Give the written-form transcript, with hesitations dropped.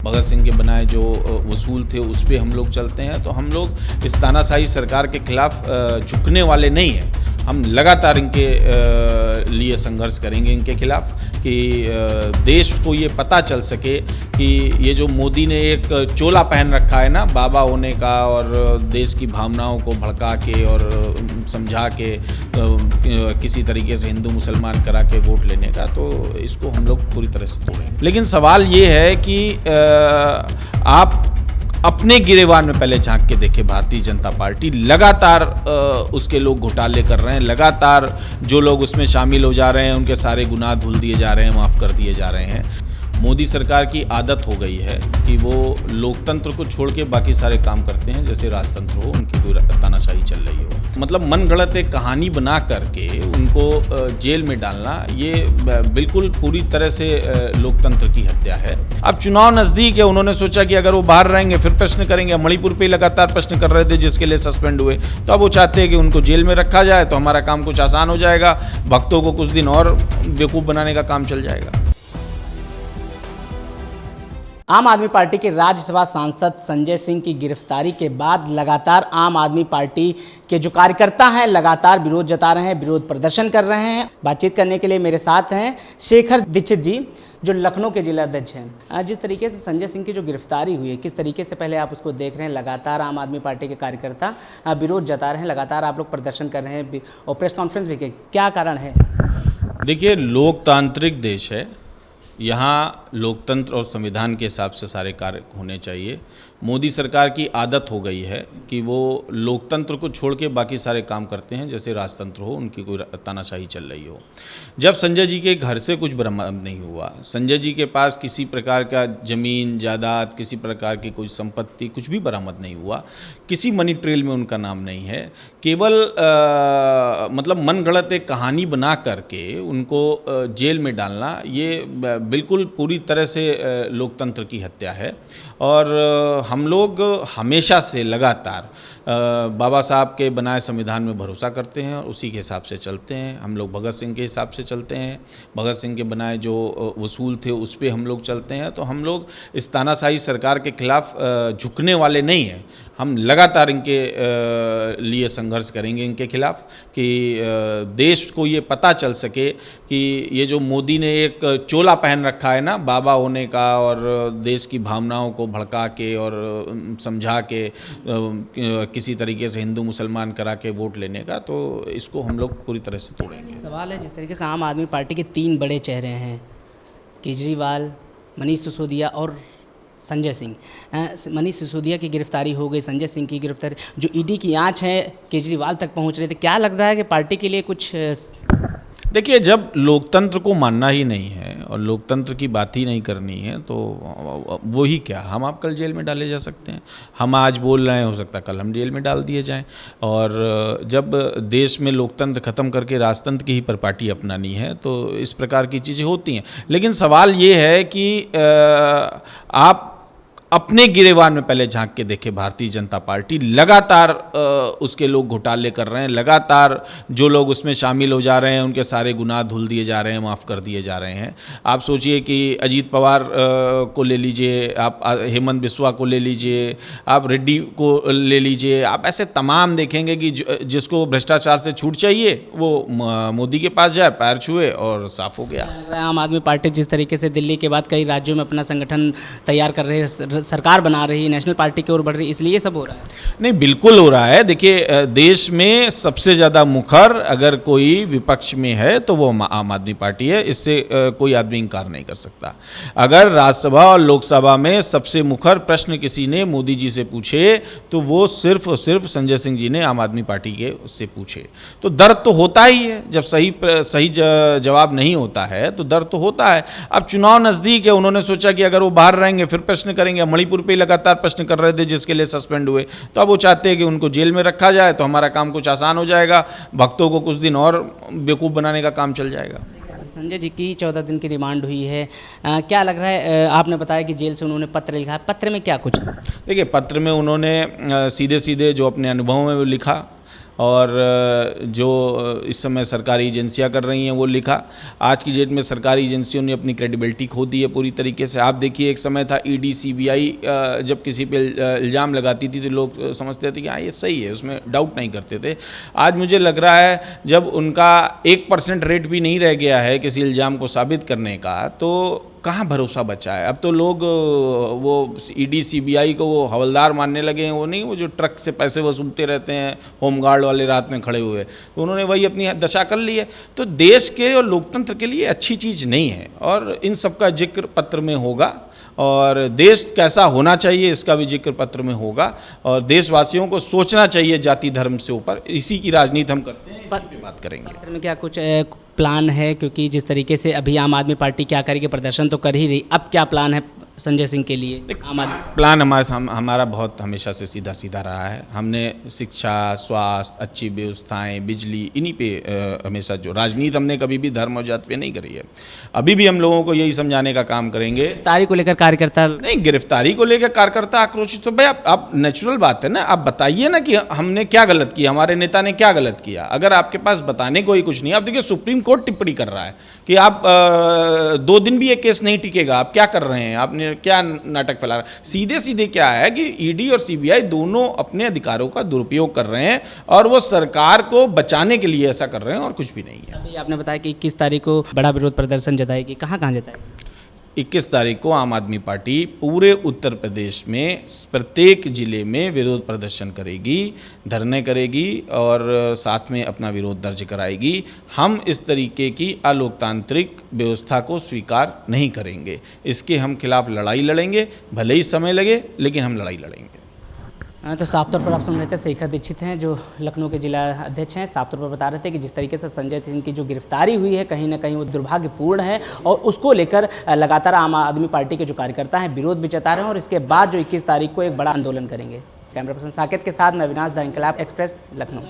भगत सिंह के बनाए जो वसूल थे उस पर हम लोग चलते हैं। तो हम लोग इस तानाशाही सरकार के खिलाफ झुकने वाले नहीं हैं। हम लगातार इनके लिए संघर्ष करेंगे, इनके खिलाफ, कि देश को ये पता चल सके कि ये जो मोदी ने एक चोला पहन रखा है ना बाबा होने का, और देश की भावनाओं को भड़का के और समझा के किसी तरीके से हिंदू मुसलमान करा के वोट लेने का, तो इसको हम लोग पूरी तरह से तोड़ेंगे। लेकिन सवाल ये है कि आप अपने गिरेबान में पहले झांक के देखें। भारतीय जनता पार्टी लगातार उसके लोग घोटाले कर रहे हैं, लगातार जो लोग उसमें शामिल हो जा रहे हैं उनके सारे गुनाह धुल दिए जा रहे हैं, माफ़ कर दिए जा रहे हैं। मोदी सरकार की आदत हो गई है कि वो लोकतंत्र को छोड़ के बाकी सारे काम करते हैं, जैसे राजतंत्र हो, उनकी कोई तानाशाही चल रही हो। मतलब मन गढ़ंत एक कहानी बना करके उनको जेल में डालना, ये बिल्कुल पूरी तरह से लोकतंत्र की हत्या है। अब चुनाव नज़दीक है, उन्होंने सोचा कि अगर वो बाहर रहेंगे फिर प्रश्न करेंगे। मणिपुर पे लगातार प्रश्न कर रहे थे जिसके लिए सस्पेंड हुए, तो अब वो चाहते हैं कि उनको जेल में रखा जाए, तो हमारा काम कुछ आसान हो जाएगा, भक्तों को कुछ दिन और बेवकूफ़ बनाने का काम चल जाएगा। आम आदमी पार्टी के राज्यसभा सांसद संजय सिंह की गिरफ्तारी के बाद लगातार आम आदमी पार्टी के जो कार्यकर्ता हैं लगातार विरोध जता रहे हैं, विरोध प्रदर्शन कर रहे हैं। बातचीत करने के लिए मेरे साथ हैं शेखर दीक्षित जी, जो लखनऊ के जिला अध्यक्ष हैं। जिस तरीके से संजय सिंह की जो गिरफ्तारी हुई है, किस तरीके से पहले आप उसको देख रहे हैं? लगातार आम आदमी पार्टी के कार्यकर्ता विरोध जता रहे हैं, लगातार आप लोग प्रदर्शन कर रहे हैं और प्रेस कॉन्फ्रेंस भी की, क्या कारण है? देखिए, लोकतांत्रिक देश है, यहाँ लोकतंत्र और संविधान के हिसाब से सारे कार्य होने चाहिए। मोदी सरकार की आदत हो गई है कि वो लोकतंत्र को छोड़ के बाकी सारे काम करते हैं, जैसे राजतंत्र हो, उनकी कोई तानाशाही चल रही हो। जब संजय जी के घर से कुछ बरामद नहीं हुआ, संजय जी के पास किसी प्रकार का ज़मीन जायदाद, किसी प्रकार की कोई संपत्ति, कुछ भी बरामद नहीं हुआ, किसी मनी ट्रेल में उनका नाम नहीं है, केवल मतलब मन गढ़ंत एक कहानी बना करके उनको जेल में डालना, ये बिल्कुल पूरी तरह से लोकतंत्र की हत्या है। और हम लोग हमेशा से लगातार बाबा साहब के बनाए संविधान में भरोसा करते हैं और उसी के हिसाब से चलते हैं। हम लोग भगत सिंह के हिसाब से चलते हैं, भगत सिंह के बनाए जो वसूल थे उस पर हम लोग चलते हैं। तो हम लोग इस तानाशाही सरकार के खिलाफ झुकने वाले नहीं हैं। हम लगातार इनके लिए संघर्ष करेंगे, इनके खिलाफ, कि देश को ये पता चल सके कि ये जो मोदी ने एक चोला पहन रखा है ना बाबा होने का, और देश की भावनाओं को भड़का के और समझा के किसी तरीके से हिंदू मुसलमान करा के वोट लेने का, तो इसको हम लोग पूरी तरह से तोड़ेंगे। सवाल है, जिस तरीके से आम आदमी पार्टी के 3 बड़े चेहरे हैं, केजरीवाल, मनीष सिसोदिया और संजय सिंह। मनीष सिसोदिया की गिरफ्तारी हो गई, संजय सिंह की गिरफ्तारी, जो ईडी की आंच है केजरीवाल तक पहुंच रहे थे, क्या लगता है कि पार्टी के लिए कुछ? देखिए, जब लोकतंत्र को मानना ही नहीं है और लोकतंत्र की बात ही नहीं करनी है, तो वो ही क्या, हम आप कल जेल में डाले जा सकते हैं। हम आज बोल रहे हैं, हो सकता है कल हम जेल में डाल दिए जाएं। और जब देश में लोकतंत्र ख़त्म करके राजतंत्र की ही परिपाटी अपनानी है, तो इस प्रकार की चीज़ें होती हैं। लेकिन सवाल ये है कि आप अपने गिरेबान में पहले झांक के देखें। भारतीय जनता पार्टी लगातार उसके लोग घोटाले कर रहे हैं, लगातार जो लोग उसमें शामिल हो जा रहे हैं उनके सारे गुनाह धुल दिए जा रहे हैं, माफ़ कर दिए जा रहे हैं। आप सोचिए कि अजीत पवार को ले लीजिए, आप हेमंत बिस्वा को ले लीजिए, आप रेड्डी को ले लीजिए, आप ऐसे तमाम देखेंगे कि जिसको भ्रष्टाचार से छूट चाहिए वो मोदी के पास जाए, पैर छुए और साफ हो गया। आम आदमी पार्टी जिस तरीके से दिल्ली के बाद कई राज्यों में अपना संगठन तैयार कर रहे हैं, सरकार बना रही है, नेशनल पार्टी की ओर बढ़ रही है, इसलिए सब हो रहा है? नहीं, बिल्कुल हो रहा है। देखिए, देश में सबसे ज़्यादा मुखर अगर कोई विपक्ष में है तो वो आम आदमी पार्टी है, इससे कोई आदमी इनकार नहीं कर सकता। अगर राज्यसभा और लोकसभा में सबसे मुखर प्रश्न किसी ने मोदी जी से पूछे तो वो सिर्फ और सिर्फ संजय सिंह जी ने आम आदमी पार्टी के उससे पूछे। तो दर्द तो होता ही है, जब सही जवाब नहीं होता है तो दर्द तो होता है। अब चुनाव नज़दीक है, उन्होंने सोचा कि अगर वो बाहर रहेंगे फिर प्रश्न करेंगे। मणिपुर पे लगातार प्रश्न कर रहे थे जिसके लिए सस्पेंड हुए, तो अब वो चाहते हैं कि उनको जेल में रखा जाए, तो हमारा काम कुछ आसान हो जाएगा, भक्तों को कुछ दिन और बेवकूफ़ बनाने का काम चल जाएगा। संजय जी की 14 दिन की रिमांड हुई है, क्या लग रहा है? आपने बताया कि जेल से उन्होंने पत्र लिखा है, पत्र में क्या कुछ? देखिए, पत्र में उन्होंने सीधे सीधे जो अपने अनुभव में लिखा, और जो इस समय सरकारी एजेंसियां कर रही हैं वो लिखा। आज की डेट में सरकारी एजेंसियों ने अपनी क्रेडिबिलिटी खो दी है पूरी तरीके से। आप देखिए, एक समय था ईडी सीबीआई जब किसी पे इल्ज़ाम लगाती थी तो लोग समझते थे कि हाँ ये सही है, उसमें डाउट नहीं करते थे। आज मुझे लग रहा है जब उनका 1% रेट भी नहीं रह गया है किसी इल्ज़ाम को साबित करने का, तो कहाँ भरोसा बचा है। अब तो लोग वो ईडी सीबीआई को वो हवलदार मानने लगे हैं, वो नहीं, वो जो ट्रक से पैसे वसूलते रहते हैं होमगार्ड वाले रात में खड़े हुए, तो उन्होंने वही अपनी दशा कर ली है। तो देश के और लोकतंत्र के लिए अच्छी चीज़ नहीं है, और इन सब का जिक्र पत्र में होगा, और देश कैसा होना चाहिए इसका भी जिक्र पत्र में होगा, और देशवासियों को सोचना चाहिए जाति धर्म से ऊपर। इसी की राजनीति हम करते हैं, इसी पे बात करेंगे। पत्र में क्या कुछ प्लान है, क्योंकि जिस तरीके से अभी आम आदमी पार्टी क्या करेगी, प्रदर्शन तो कर ही रही, अब क्या प्लान है संजय सिंह के लिए? आम आदमी प्लान हमारा बहुत हमेशा से सीधा सीधा रहा है। हमने शिक्षा, स्वास्थ्य, अच्छी व्यवस्थाएं, बिजली, इन्हीं पे हमेशा जो राजनीति हमने कभी भी धर्म और जाति पे नहीं करी है। अभी भी हम लोगों को यही समझाने का काम करेंगे। गिरफ्तारी को लेकर कार्यकर्ता नहीं, गिरफ्तारी को लेकर कार्यकर्ता आक्रोशित, तो भाई आप नेचुरल बात है ना, आप बताइए ना कि हमने क्या गलत किया, हमारे नेता ने क्या गलत किया। अगर आपके पास बताने को ही कुछ नहीं, आप देखिए सुप्रीम कोर्ट टिप्पणी कर रहा है कि आप 2 दिन भी ये केस नहीं टिकेगा, आप क्या कर रहे हैं, आपने क्या नाटक फैला रहा है। सीधे सीधे क्या है कि ईडी और सीबीआई दोनों अपने अधिकारों का दुरुपयोग कर रहे हैं, और वो सरकार को बचाने के लिए ऐसा कर रहे हैं, और कुछ भी नहीं है। अभी आपने बताया कि 21 तारीख को बड़ा विरोध प्रदर्शन जताएगी, कहाँ कहाँ जताएगी? 21 तारीख को आम आदमी पार्टी पूरे उत्तर प्रदेश में प्रत्येक जिले में विरोध प्रदर्शन करेगी, धरने करेगी, और साथ में अपना विरोध दर्ज कराएगी। हम इस तरीके की अलोकतांत्रिक व्यवस्था को स्वीकार नहीं करेंगे। इसके हम खिलाफ लड़ाई लड़ेंगे, भले ही समय लगे, लेकिन हम लड़ाई लड़ेंगे। तो साफ तौर पर आप सुन रहे थे, शेखर दीक्षित हैं जो लखनऊ के जिला अध्यक्ष हैं। साफ तौर पर बता रहे थे कि जिस तरीके से संजय सिंह की जो गिरफ्तारी हुई है, कहीं ना कहीं वो दुर्भाग्यपूर्ण है, और उसको लेकर लगातार आम आदमी पार्टी के जो कार्यकर्ता हैं विरोध भी जता रहे हैं, और इसके बाद जो 21 तारीख को एक बड़ा आंदोलन करेंगे। कैमरा पर्सन साकेत के साथ मैं Avinash, the Inquilab express, Lucknow.